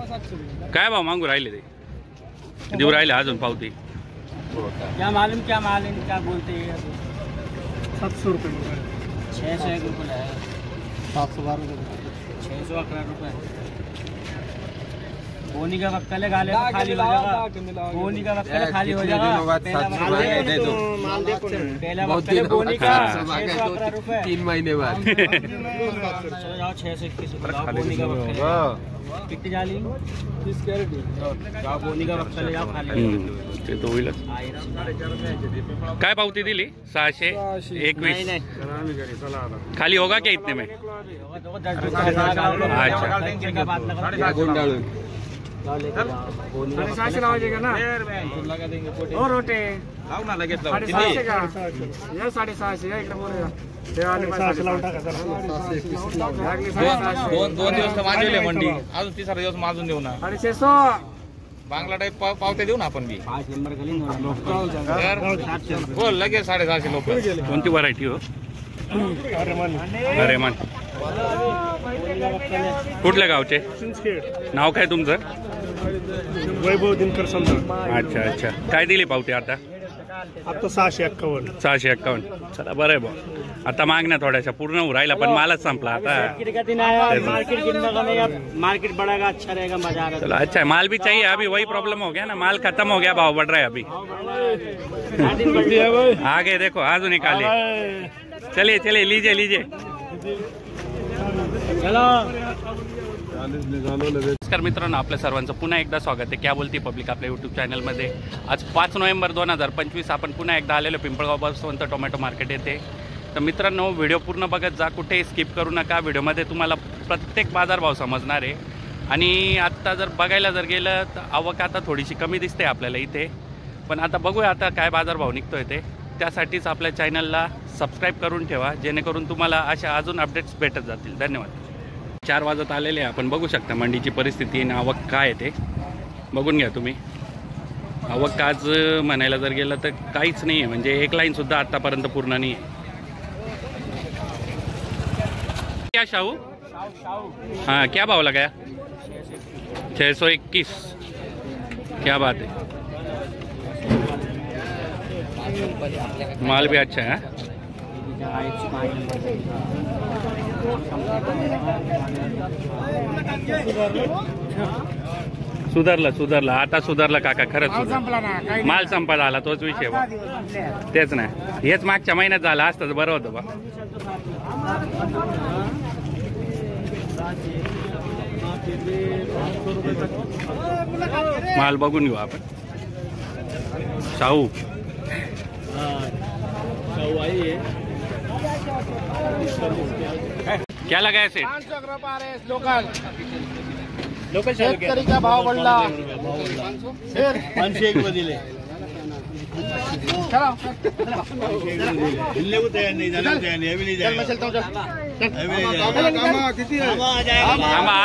काय भाव मागू राहिले ते देऊ राहिले अजून पावती क्या मालूम क्या बोलते हैं 700 रुपये 601 रुपये है 712 611 रुपये बोनी का वक्कल है गाले खाली हो जाएगा बोनी का वक्कल खाली हो जाएगा पहला वक्कल है बोनी का 611 रुपये 3 महीने बाद 621 बोनी का वक्कल कितनी जाली 30 कैरेट बोनी का वक्कल है खाली ते तो होईलच काय पावती दिली 621 खाली होगा क्या इतने में ना और रोटे दोन दिवस माजवले मंडी अजून तिसरा दिवस माजून देऊ ना 650 बांगला टाईप पावते देऊ ना आपण बी बोल लगेच 750 लोक कोणती व्हरायटी हो अरेमान कुठल्या गावचे नाव काय तुमचं वैभव दिनकर समजा अच्छा अच्छा काय दिली पावती आता 651 चला बरं आहे भाऊ आता मागण्या थोड्याशा पूर्ण होऊ राहिला पण मालच संपला आता मार्केट बढ़ेगा अच्छा रहेगा मजा आ रहा चलो अच्छा है माल भी चाहिए अभी वही प्रॉब्लम हो गया ना माल खत्म हो गया भाव बढ़ रहा है अभी आगे देखो आज निकाले चलिए चलिए लीजिए नमस्कार मित्रांनो आपल्या सर्वांचं पुन्हा एकदा स्वागत आहे क्या बोलती पब्लिक आपल्या यूट्यूब चॅनलमध्ये आज 5 नोव्हेंबर 2025 आपण पुन्हा एकदा आलेलो पिंपळगाव बसवंत टोमॅटो मार्केट येथे तर मित्रांनो व्हिडिओ पूर्ण बघत जा कुठेही स्किप करू नका व्हिडिओमध्ये तुम्हाला प्रत्येक बाजारभाव समजणार आहे आणि आत्ता जर बघायला जर गेलं तर आवक आता थोडीशी कमी दिसते आपल्याला इथे पण आता बघूया आता काय बाजारभाव निघतोय ते त्यासाठीच आपल्या चॅनलला सबस्क्राईब करून ठेवा जेणेकरून तुम्हाला अशा अजून अपडेट्स भेटत जातील धन्यवाद 4 वाजत आलेले आपण बघू शकता मंडीची परिस्थिती आणि आवक काय आहे ते बघून घ्या तुम्ही आवक आज म्हणायला जर गेलं तर काहीच नाही आहे म्हणजे एक लाईन सुद्धा आतापर्यंत पूर्ण नाही आहे क्या शाहू हाँ क्या भाव लगाया 621 क्या बात है माल भी अच्छा है सुधारला आता सुधारला काका खरंच माल संपला आला तोच विषय तेच ना हेच मागच्या महिन्यात झाला असतं बरं होतं बा माल बघून घेऊ आपण शाहू क्या लगाया सेठ 500 रुपये लोकल शेतकरी का भाव बढ़ला 501 रुपये दिले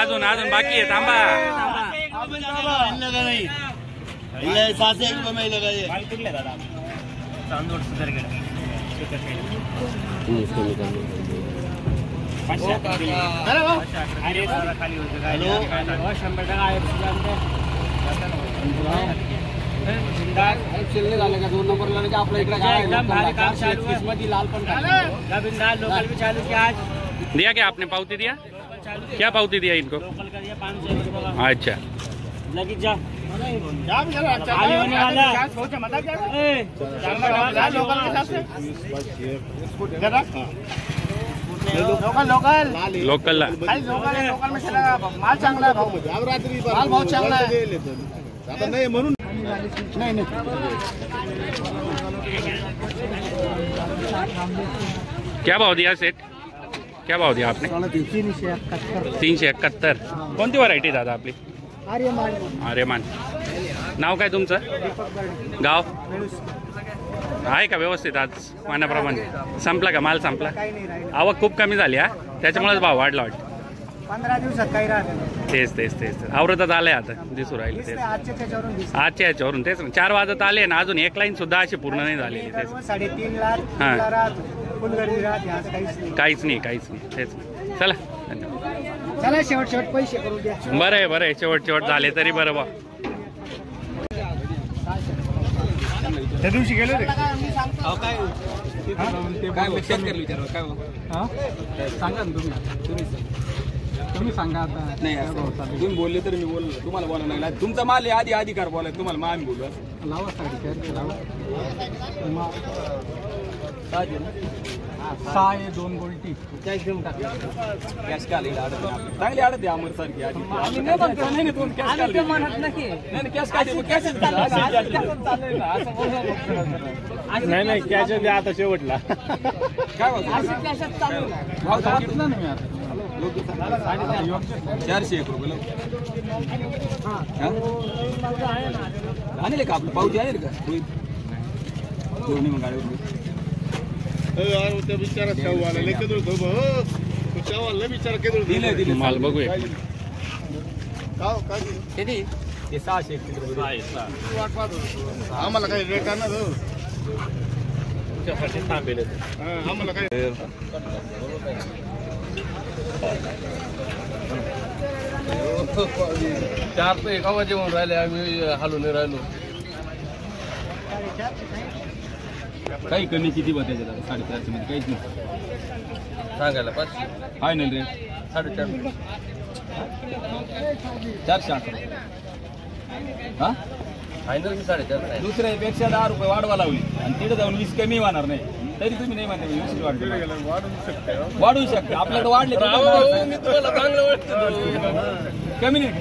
अजून बाकी आहे थांबा दोन नंबरला आपल्या इकडे लाल पण लोकल भी चालू किया आज दिया क्या आपने पावती दिया क्या पावती दिया इनको लोकल का दिया 500 अच्छा लगी जा खाली होने वाला लोकल के साथ लोकल लोकल में चला माल चांगला है भाव माल बहुत चांगला है आता नाही म्हणून नाही क्या भाव दिया सेठ क्या भाव दिया आपने 371 कोणती व्हरायटी दादा आपली आर्यमान नाव काय तुमचं गाव आहे का व्यवस्थित आज मानाप्रमाणे संपला का माल संपला आवक खूप कमी झाली हा त्याच्यामुळेच भाव वाढला वाटतं 15 दिवसात काही राहत तेच आवरतच आलंय आता दिसू राहिले तेच आजच्या याच्यावरून तेच 4 वाजत आले ना अजून एक लाईन सुद्धा अशी पूर्ण नाही झालेली तेच 3.5 लाख हां काहीच नाही तेच चला धन्यवाद चला शेवट पैसे करू द्या. बरं आहे शेवट झाले तरी बरं बा. त्या दिवशी गेले रे सांगा ना तुम्ही सांगा आता. नाही तुम्ही बोलले तर मी बोललो, तुम्हाला बोला नाही. तुमचा माल आहे, आधी अधिकार बोलाय तुम्हाला. मग आम्ही बोलू लावा साडे 2 गोल्टी कॅश का चांगली आडत आहे अमर सारखी. नाही कॅश द्या आता शेवटला. काय कितना नाही आता 401 रुपये आणले का आपलं पावती आहे का दोन्ही मग गाडी त्या बिचारा शाहूवाला लय केदळ धोब तो शाहूवाला बिचारा केदळ दिले माल बघूया. किती ते 601 रुपये आम्हाला काही रेट आहे ना तुमच्यासाठी थांबेल आम्हाला काय चार तर एका वाजे म्हणून राहिले आम्ही हलून राहिलो. काही कमी किती बघायचे 450 मध्ये काहीच नाही सांगायला. पाच फायनल रेट 4.5 411 हा फायनल 4.5. दुसऱ्यापेक्षा 10 रुपये वाढवा लावली आणि तिथे जाऊन 20 कमी होणार नाही. तरी तुम्ही नाही म्हणता 20 वाढवू शकता. आपल्याकडे वाढले कमी नाही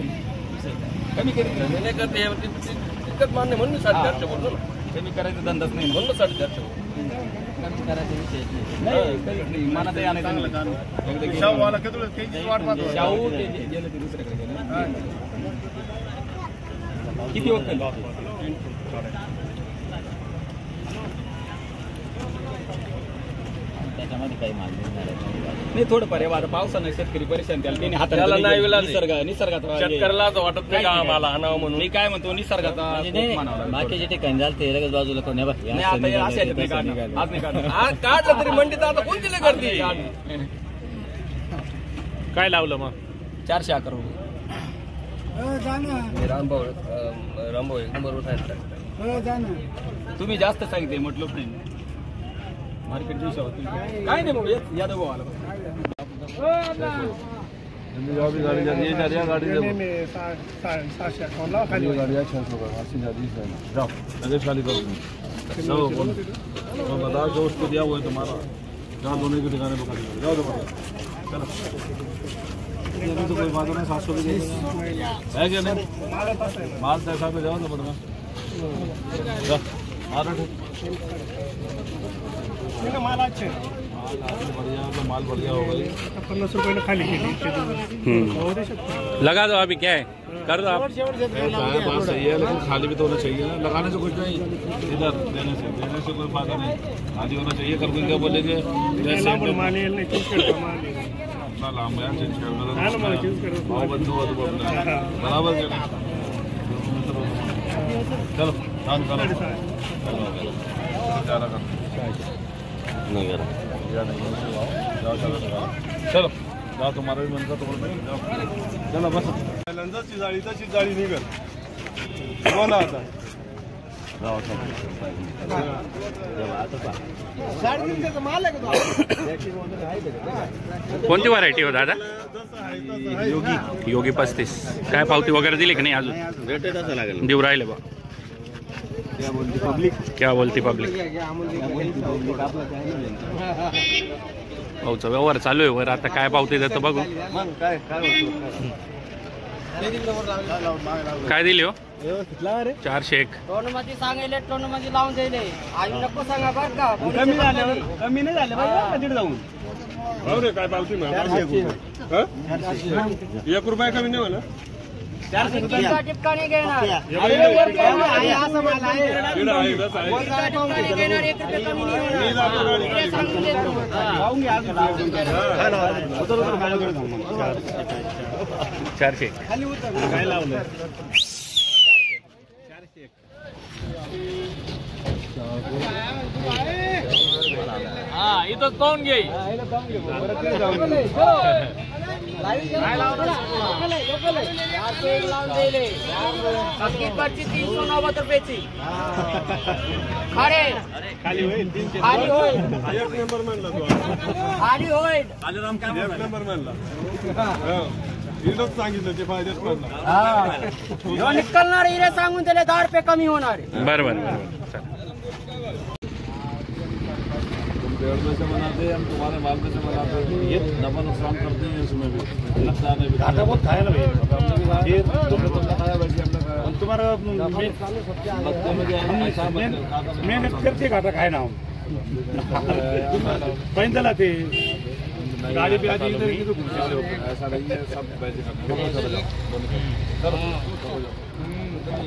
कमी करीत मान्य म्हणून 4.5 बोललो ना. कमी करायचा धंदाच नाही म्हणून 4.5 कमी करायचा विषय नाही. मनात आणायचं शाहू गेलं ते दुसऱ्याकडे गेलं. किती होतं त्याच्यामध्ये काही माल नाही. थोडंफार आहे आता पावसानं शेतकरी परेशान त्याला त्यांनी हाताला निसर्गात शेतकऱ्याला वाटत नाही आम्हाला आणावं म्हणून. मी काय म्हणतो निसर्गाचा बाकीच्या ठिकाणी झालं ते लगेच बाजूला कोण काढलं तरी मंडीत आता कोणती गर्दी. काय लावलं मग 411 रुपये. रामभाऊ बरोबर सांगितलं तुम्ही जास्त सांगितले म्हटलं नाही मार्केट दिवसा काय नाही भाऊ यादव भाऊ आला बताओ जो उसको दिया हुआ है तुम्हारा जहाँ दोनों की ठिकाने पर खाली जाओ चलो अभी तो कोई बात नहीं 700 की है क्या नहीं माल पैसा पे जाओ तो बढ़िया माल अच्छे बढ़िया तो माल बढ़िया हो गई 50 रुपये खाली लगा दो अभी क्या है कर दो आप. बात सही है लेकिन खाली भी तो होना चाहिए ना. लगाने से कुछ नहीं इधर देने से कोई फायदा नहीं. खाली होना चाहिए. कर क्या बोलेंगे बराबर चलो चलो जाओ तुम्हारा भी मन का तो चलो बस लंजाची जाळी तशी जाळी निघत कोणा आता कोणती व्हरायटी हो दादा. योगी 35 काय पावती वगैरे दिली की नाही अजून. रेट तसं लागेल देऊ राहिले बा. क्या बोलती पब्लिक भाऊचा व्यवहार चालू आहे वर. आता काय पावती देतं बघू. काय दिली हो 401 टोनमध्ये सांगायले टोनमध्ये लावून द्यायले. आम्ही नको सांगा बरं का. कमी झाले कमी नाही झाले पाहिजे जाऊन काय पावती 1 रुपया कमी नाही मला. टिपका नाही घेणार. असं मला आहे. टिपका घेणार 1 रुपये कमी नाही होणार. सांगून देतो 400 खाली उतर काय लावलं हा इथंच पाहून घे. बाकी पर्ची 390 रुपयाची खाडे खाली होईल खाली होईल खाली होईल सांगितलं ते फायदेच पडला निकलणार हिरे सांगून त्याला 10 रुपये कमी होणार आहे. बरोबर पेड़ में से बनाते हैं हम, तुम्हारे माल में से बनाते हैं, ये नफा नुकसान करते हैं इसमें भी लगता है घाटा बहुत खाया ना भाई, ये तुमने खाया वैसे हमने खाया तुम्हारा मैंने फिर से घाटा खाया ना हम पैदल आते गाड़ी पे आती इधर की तो ऐसा नहीं है सब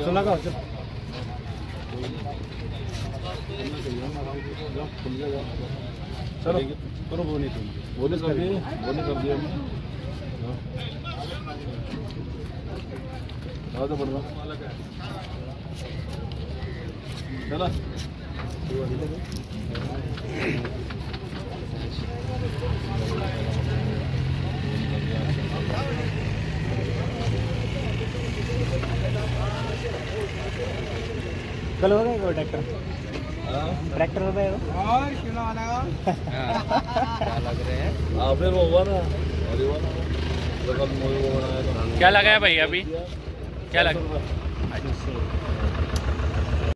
सुना का चलो करो बोनी तुम बोनी कर दिए तो बढ़ रहा चला कल हो गए ट्रैक्टर ट्रैक्टर हो गए फिर वो हुआ ना क्या लगा है भाई अभी क्या लगा